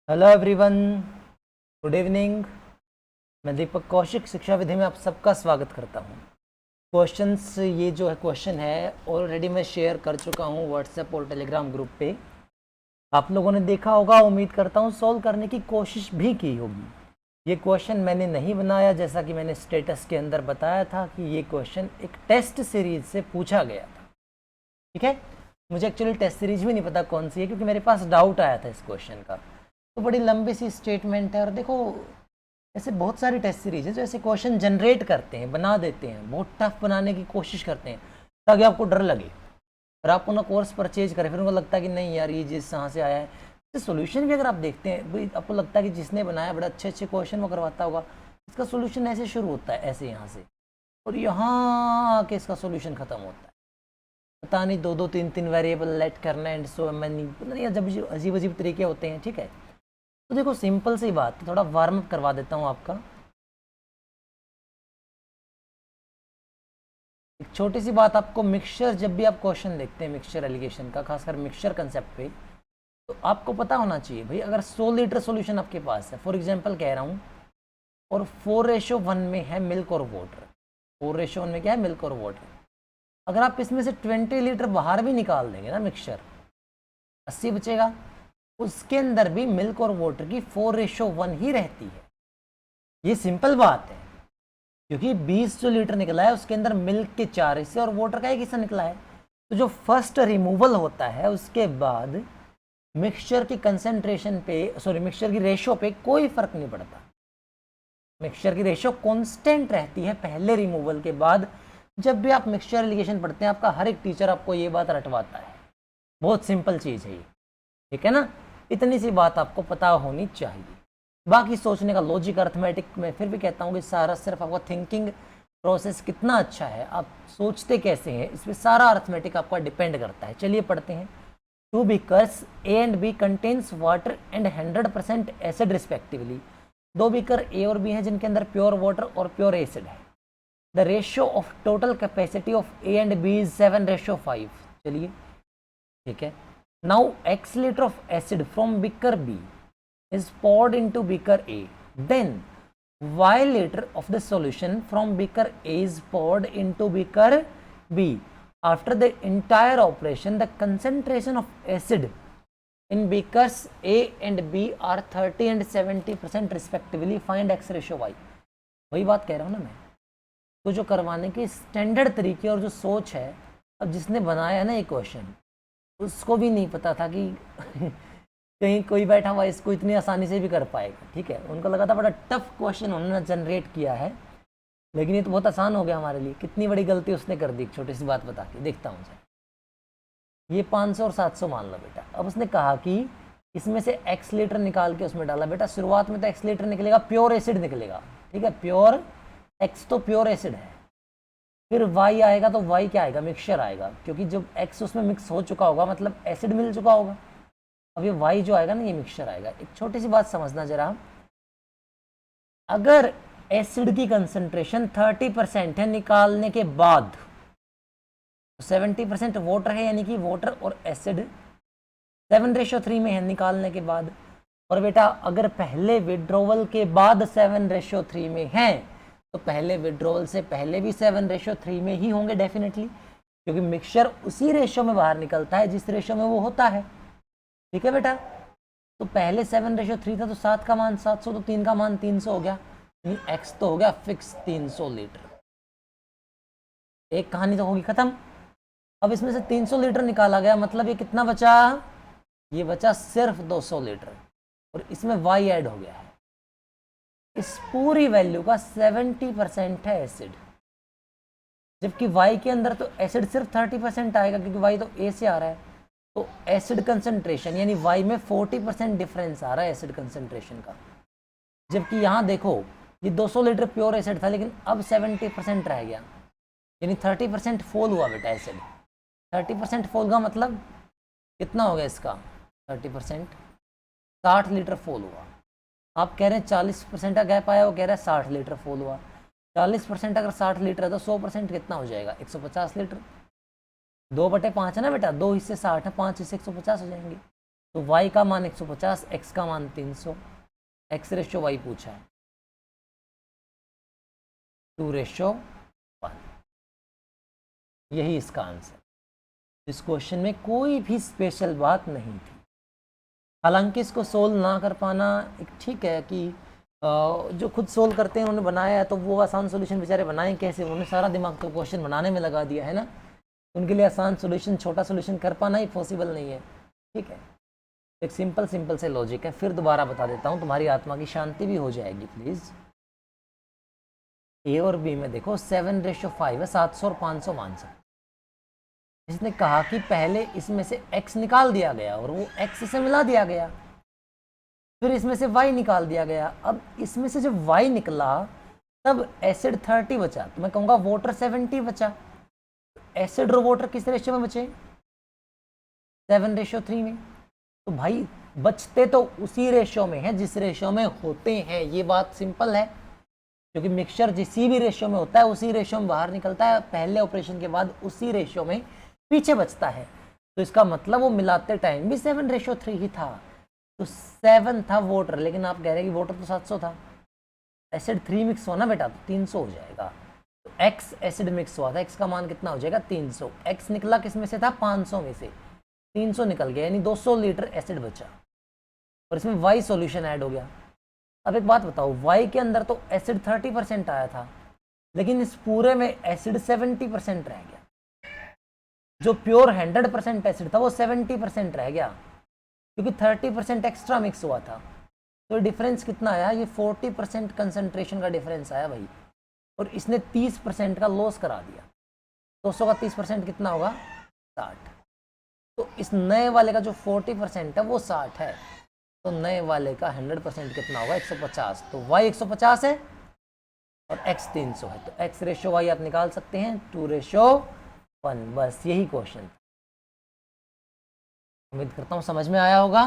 Hello everyone, good evening. मैं दीपक कौशिक शिक्षा विधि में आप सबका स्वागत करता हूं। क्वेश्चंस ये जो है क्वेश्चन है ऑलरेडी मैं शेयर कर चुका हूं व्हाट्सएप और टेलीग्राम ग्रुप पे। आप लोगों ने देखा होगा, उम्मीद करता हूं सॉल्व करने की कोशिश भी की होगी। ये क्वेश्चन मैंने नहीं बनाया, जैसा कि मैंने स्टेटस के अंदर बताया था कि ये क्वेश्चन एक टेस्ट सीरीज से पूछा गया था। ठीक है, मुझे एक्चुअली टेस्ट सीरीज भी नहीं पता कौन सी है, क्योंकि मेरे पास डाउट आया था इस क्वेश्चन का। तो बड़ी लंबी सी स्टेटमेंट है, और देखो ऐसे बहुत सारी टेस्ट सीरीज है जो ऐसे क्वेश्चन जनरेट करते हैं, बना देते हैं, बहुत टफ बनाने की कोशिश करते हैं ताकि आपको डर लगे और आप उन्हें कोर्स परचेज करें। फिर उनको लगता है कि नहीं यार, ये जिस यहाँ से आया है, तो सोल्यूशन भी अगर आप देखते हैं भाई, आपको लगता है कि जिसने बनाया बड़े अच्छे अच्छे क्वेश्चन वो करवाता होगा। इसका सोल्यूशन ऐसे शुरू होता है, ऐसे यहाँ से, और यहाँ आके इसका सोल्यूशन खत्म होता है। पता नहीं दो दो तीन तीन वेरिएबल लेट करना एंड सो मैनी, पता नहीं अजीब अजीब तरीके होते हैं। ठीक है, तो देखो सिंपल सी बात, थोड़ा वार्म अप करवा देता हूँ आपका। एक छोटी सी बात, आपको मिक्सचर, जब भी आप क्वेश्चन देखते हैं मिक्सचर एलिगेशन का, खासकर मिक्सचर कंसेप्ट पे, तो आपको पता होना चाहिए भाई, अगर 100 लीटर सॉल्यूशन आपके पास है, फॉर एग्जांपल कह रहा हूँ, और 4:1 में है मिल्क और वाटर, 4:1 में क्या है, मिल्क और वाटर। अगर आप इसमें से 20 लीटर बाहर भी निकाल देंगे ना मिक्सचर, 80 बचेगा। उसके अंदर भी मिल्क और वाटर की 4:1 ही रहती है। ये सिंपल बात है, क्योंकि 20 जो लीटर निकला है उसके अंदर मिल्क के 4 हिस्से और वाटर का एक हिस्सा निकला है। तो जो फर्स्ट रिमूवल होता है उसके बाद मिक्सचर की कंसेंट्रेशन पे, सॉरी मिक्सचर की रेशियो पे कोई फर्क नहीं पड़ता। मिक्सचर की रेशियो कांस्टेंट रहती है पहले रिमूवल के बाद। जब भी आप मिक्सचर एलिगेशन पढ़ते हैं, आपका हर एक टीचर आपको ये बात रटवाता है। बहुत सिंपल चीज़ है ये, ठीक है ना। इतनी सी बात आपको पता होनी चाहिए। बाकी सोचने का लॉजिक, अर्थमेटिक में फिर भी कहता हूँ कि सारा सिर्फ आपका थिंकिंग प्रोसेस कितना अच्छा है, आप सोचते कैसे हैं, इस पर सारा अर्थमेटिक आपका डिपेंड करता है। चलिए पढ़ते हैं। 2 beakers A and B contains water and 100% acid respectively. 2 beaker A और बी हैं जिनके अंदर प्योर वाटर और प्योर एसिड है। The ratio of total capacity of A and B is 7:5। चलिए ठीक है। Now x litre of acid from beaker B is poured into beaker A. Then y liter of the solution from beaker A is poured into beaker B. After the entire operation, the concentration of acid in beakers A and B are 30 and 70% respectively. Find x ratio y. वही बात कह रहा हूँ ना मैं, तो जो करवाने के स्टैंडर्ड तरीके और जो सोच है, अब जिसने बनाया है ना ये क्वेश्चन, उसको भी नहीं पता था कि कहीं कोई बैठा हुआ इसको इतनी आसानी से भी कर पाएगा। ठीक है, उनको लगा था बड़ा टफ क्वेश्चन उन्होंने जनरेट किया है, लेकिन ये तो बहुत आसान हो गया हमारे लिए। कितनी बड़ी गलती उसने कर दी, छोटी सी बात बता के देखता हूँ। ये 500 और 700 मान लो बेटा। अब उसने कहा कि इसमें से x लीटर निकाल के उसमें डाला। बेटा शुरुआत में तो x लीटर निकलेगा, प्योर एसिड निकलेगा। ठीक है, प्योर x तो प्योर एसिड है। फिर y आएगा तो y क्या आएगा, मिक्सचर आएगा, क्योंकि जब x उसमें मिक्स हो चुका होगा मतलब एसिड मिल चुका होगा। अब ये y जो आएगा ना, ये मिक्सचर आएगा। एक छोटी सी बात समझना जरा, अगर एसिड की कंसंट्रेशन 30% है निकालने के बाद, तो 70% वाटर है, यानी कि वाटर और एसिड 7:3 में है निकालने के बाद। और बेटा अगर पहले विड्रोवल के बाद 7:3 में है, तो पहले विड्रोवल से पहले भी 7:3 में ही होंगे डेफिनेटली, क्योंकि मिक्सचर उसी रेशियो में बाहर निकलता है जिस रेशियो में वो होता है। ठीक है बेटा, तो पहले 7:3 था, तो 7 का मान 700, तो 3 का मान 300 हो गया, x तो हो गया फिक्स 300 लीटर। एक कहानी तो होगी खत्म। अब इसमें से 300 लीटर निकाला गया, मतलब ये कितना बचा, ये बचा सिर्फ 200 लीटर, और इसमें y ऐड हो गया है। इस पूरी वैल्यू का 70% है एसिड, जबकि y के अंदर तो एसिड सिर्फ 30% आएगा, क्योंकि y तो a से आ रहा है। तो एसिड कंसंट्रेशन यानी y में 40% डिफरेंस आ रहा है एसिड कंसंट्रेशन का। जबकि यहाँ देखो, ये 200 लीटर प्योर एसिड था, लेकिन अब 70% रह गया, यानी 30% फॉल हुआ बेटा एसिड। 30% फॉल का मतलब कितना हो गया इसका, 30% 60 लीटर फॉल हुआ। आप कह रहे हैं 40% का गैप आया, वो कह रहा है 60 लीटर फॉल हुआ। 40% अगर 60 लीटर है तो 100% कितना हो जाएगा, 150 लीटर। 2/5 है ना बेटा, 2 हिस्से 60 है, 5 हिस्से 150 हो जाएंगे। तो y का मान 150, x का मान 300, x/y पूछा है 2/1, यही इसका आंसर। इस क्वेश्चन में कोई भी स्पेशल बात नहीं थी। हालांकि इसको सोल्व ना कर पाना एक ठीक है कि जो खुद सोल्व करते हैं उन्होंने बनाया है तो वो आसान सोल्यूशन बेचारे बनाएं कैसे, उन्होंने सारा दिमाग तो क्वेश्चन बनाने में लगा दिया है ना, उनके लिए आसान सोल्यूशन छोटा सोल्यूशन कर पाना ही पॉसिबल नहीं है। ठीक है, एक सिंपल से लॉजिक है, फिर दोबारा बता देता हूँ, तुम्हारी आत्मा की शांति भी हो जाएगी प्लीज। ए और बी में देखो 7/5 है, 700 और 500 मान सकते। इसने कहा कि पहले इसमें से x निकाल दिया गया और वो x से मिला दिया गया, फिर इसमें से y निकाल दिया गया। अब इसमें से जब y निकला तब एसिड 30 बचा, तो मैं कहूँगा वाटर 70 बचा। एसिड और वाटर किस रेशियो में बचे? 7/3 में। तो भाई बचते तो उसी रेशियो में है जिस रेशियो में होते हैं, ये बात सिंपल है, क्योंकि मिक्सचर जिसी भी रेशियो में होता है उसी रेशियो में बाहर निकलता है, पहले ऑपरेशन के बाद उसी रेशियो में पीछे बचता है। तो इसका मतलब वो मिलाते टाइम भी 7/3 ही था, तो 7 था वाटर, लेकिन आप कह रहे हैं कि वाटर तो 700 था, एसिड 3 मिक्स हुआ ना बेटा तो 300 हो जाएगा। तो x एसिड मिक्स हुआ था, x का मान कितना हो जाएगा 300, x निकला किस में से था 500 में से, 300 निकल गया, यानी 200 लीटर एसिड बचा और इसमें y सॉल्यूशन ऐड हो गया। अब एक बात बताओ, y के अंदर तो एसिड 30% आया था, लेकिन इस पूरे में एसिड 70% रह गया, जो प्योर 100% एसिड था वो 70% रह गया, क्योंकि 30% एक्स्ट्रा मिक्स हुआ था। तो डिफरेंस कितना आया? ये 40% कंसंट्रेशन का डिफरेंस आया भाई, और इसने 30% का लॉस करा दिया। 200 का 30% कितना होगा? 60। तो इस नए वाले का जो 40% है वो 60 है, तो नए वाले का 100% कितना होगा? 150। तो y 150 है और x 300 है, तो x/y आप निकाल सकते हैं 2/1। बस यही क्वेश्चन। उम्मीद करता हूँ समझ में आया होगा।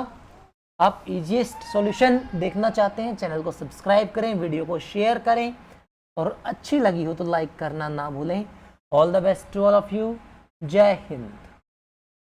आप इजीएस्ट सॉल्यूशन देखना चाहते हैं, चैनल को सब्सक्राइब करें, वीडियो को शेयर करें और अच्छी लगी हो तो लाइक करना ना भूलें। All the best to all of you. Jai Hind.